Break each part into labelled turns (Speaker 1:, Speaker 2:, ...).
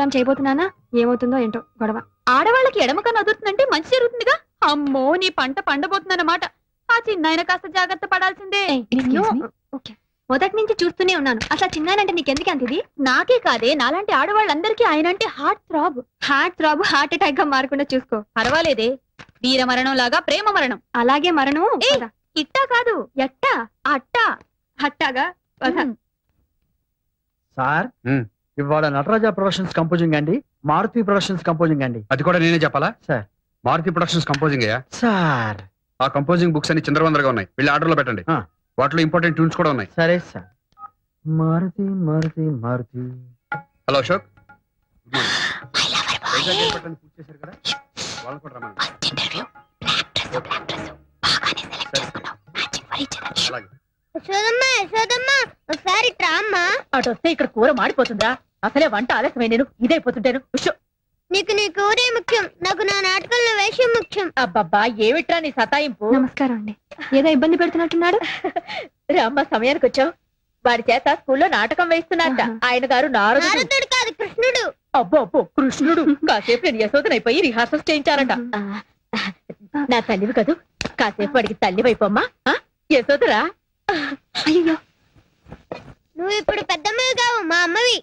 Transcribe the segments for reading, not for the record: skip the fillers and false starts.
Speaker 1: Programme చేయబోతున్నానా, ఏమవుతుందో ఏంటో గొడవ.
Speaker 2: ఆడవాళ్ళకి ఎడమకన్నా అదురుతుందంటే మంచి జరుగుతుందిగా. అమ్మో నీ పంట పండబోతుందన్నమాట. ఆ చిన్నాయన కాస్త జాగ్రత్త పడాల్సిందే.
Speaker 1: మొదటి నుంచి చూస్తూనే ఉన్నాను. అసలు చిన్నాయనంటే నీకెందుకు అంత ఇది?
Speaker 2: నాకే కాదే, నాలాంటి ఆడవాళ్ళందరికీ ఆయన అంటే హార్ట్ థ్రాబ్.
Speaker 1: హార్ట్ అటాక్ గా మారకుండా చూసుకో.
Speaker 2: పర్వాలేదే, వీర మరణం లాగా ప్రేమ మరణం.
Speaker 1: అలాగే మరణం.
Speaker 2: ఇట్టా కాదు,
Speaker 1: ఎట్టా?
Speaker 2: అట్టా.
Speaker 1: అట్టాగా.
Speaker 3: సార్, ఇవాళ నటరాజా ప్రొడక్షన్స్ కంపోజింగ్ అండి, మారుతి ప్రొడక్షన్స్ కంపోజింగ్ అండి.
Speaker 4: అది కూడా నేనే చెప్పాలా
Speaker 3: సార్?
Speaker 4: మారుతి ప్రొడక్షన్స్ కంపోజింగ్ అయ్యా
Speaker 3: సార్.
Speaker 4: ఆ కంపోజింగ్ బుక్స్ అన్ని చిందరవందరగా ఉన్నాయి, వెళ్ళి ఆర్డర్ లో పెట్టండి. వాటిలో ఇంపార్టెంట్ ట్యూన్స్ కూడా ఉన్నాయి.
Speaker 3: సరే సార్. మారుతి మారుతి మారుతి.
Speaker 4: హలో అశోక్, పూర్తి చేశారు కదా, వాళ్ళని కూడా రమ్మని.
Speaker 2: ఒకసారి అటు వస్తే ఇక్కడ కూర మాడిపోతుందా? అసలే వంట ఆలస్యమై నేను ఇదైపోతుంటాను. నీకు నీ కూరే ముఖ్యం, నాకు నా నాటకంలో వేషం ముఖ్యం. అబ్బబ్బా ఏమిట్రా నీ సతాయింపు.
Speaker 1: నమస్కారం అండి. ఏదో ఇబ్బంది పెడుతున్నట్టున్నాడు.
Speaker 2: రామ్మ, సమయానికి వచ్చావు. వాడి చేత స్కూల్లో నాటకం వేస్తున్నారట. ఆయన గారు నారదుడు కాదు, కృష్ణుడు. అబ్బో అబ్బో, కృష్ణుడు. కాసేపు నేను యశోదనైపోయి రిహార్సల్స్ చేయించారట. నా తల్లివి కదూ, కాసేపు వాడికి తల్లివైపోమ్మా. యశోదరా.
Speaker 1: అయ్యో,
Speaker 2: నువ్వు ఇప్పుడు పెద్దమ్మవి కావు, మా అమ్మవి.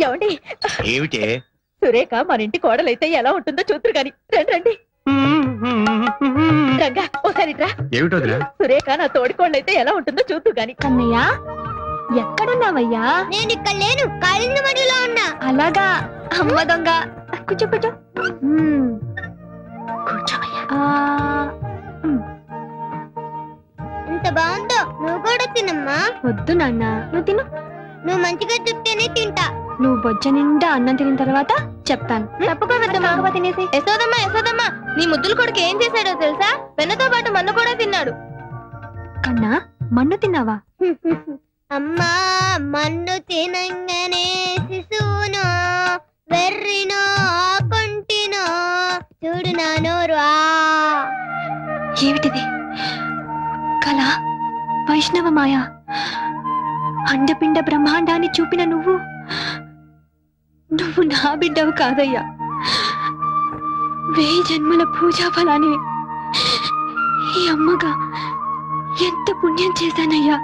Speaker 2: ఏమండి?
Speaker 5: ఏమిటే?
Speaker 2: సురేఖ మన ఇంటి కోడలైతే ఎలా ఉంటుందో చూద్దరు గాని. రండి రండి. రంగా ఓసారి రా.
Speaker 4: ఏమిటో
Speaker 2: సురేఖ నా తోడికోళ్ళైతే ఎలా ఉంటుందో చూద్దు గాని.
Speaker 1: కన్నయ్య, ఎక్కడున్నావయ్యా?
Speaker 2: నేను ఇక్కడ లేను, కాళింది మడిలో ఉన్నా.
Speaker 1: అలాగా? అమ్మ దొంగ. కూర్చో కూర్చో.
Speaker 2: ఎంత బాగుందో, నువ్వు కూడా తినమ్మా.
Speaker 1: వద్దు నాన్న, నువ్వు తిను.
Speaker 2: నువ్వు మంచిగా చెప్తేనే తింటా.
Speaker 1: నువ్వు బొజ్జ నిండా అన్నం తిన్న తర్వాత చెప్తాను.
Speaker 2: తప్పకుండా తినేసి. యశోదమ్మా యశోదమ్మా, నీ ముద్దులు కొడుకు ఏం చేశాడో తెలుసా? వెన్నతో పాటు మన్ను కూడా తిన్నాడు.
Speaker 1: కన్నా, మన్ను తిన్నావా?
Speaker 2: అమ్మా, మన్ను తినంగానే శిశువునో వెర్రినో కొంటినో చూడు నా నోరు.
Speaker 1: ఏమిటిది? కళ, వైష్ణవ మాయ, అండపిండ బ్రహ్మాండాన్ని చూపిన నువ్వు నా బిడ్డవు కాదయ్యా. 1000 జన్మల పూజా ఫలాన్ని ఈ అమ్మగా ఎంత పుణ్యం చేశానయ్యా.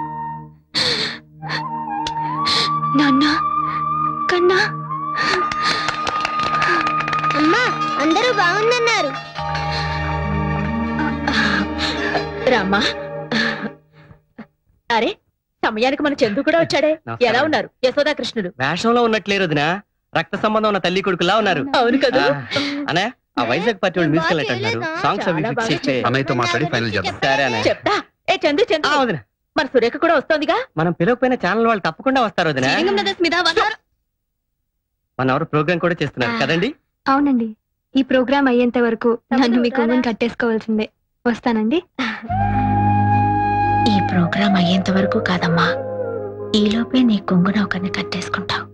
Speaker 1: నాన్న, కన్నా.
Speaker 2: అమ్మా, అందరూ బాగుందన్నారు. రామ్మా. అరే, సమయానికి మన చందు కూడా వచ్చాడే. ఎలా ఉన్నారు యశోదా కృష్ణుడు?
Speaker 5: వేషంలో ఉన్నట్లేరు వదినా, రక్త సంబంధం ఉన్న తల్లి కొడుకులా ఉన్నారు.
Speaker 2: అవును కదా.
Speaker 5: అనే ఆ వైజాగ్ పార్టీ వాళ్ళు మ్యూజికల్ నైట్ అంటారు. సాంగ్స్ అవి ఫిక్స్ చేస్తే
Speaker 4: అన్నయ్యతో మాట్లాడి ఫైనల్ చేద్దాం.
Speaker 5: సరే అనే
Speaker 2: చెప్తా. ఏ చందు చందు,
Speaker 5: వదినా,
Speaker 2: మన సురేఖ కూడా వస్తోందిగా.
Speaker 5: మనం పిలవకపోయిన ఛానల్ వాళ్ళు తప్పకుండా వస్తారు వదినా. మన ఎవరు ప్రోగ్రామ్ కూడా చేస్తున్నారు కదండి?
Speaker 1: అవునండి. ఈ ప్రోగ్రామ్ అయ్యేంత వరకు నన్ను మీ కొంగుని కట్టేసుకోవాల్సిందే. వస్తానండి.
Speaker 2: ఈ ప్రోగ్రామ్ అయ్యేంత వరకు కాదమ్మా, ఈలోపే నీ కొంగున ఒకరిని కట్టేసుకుంటావు.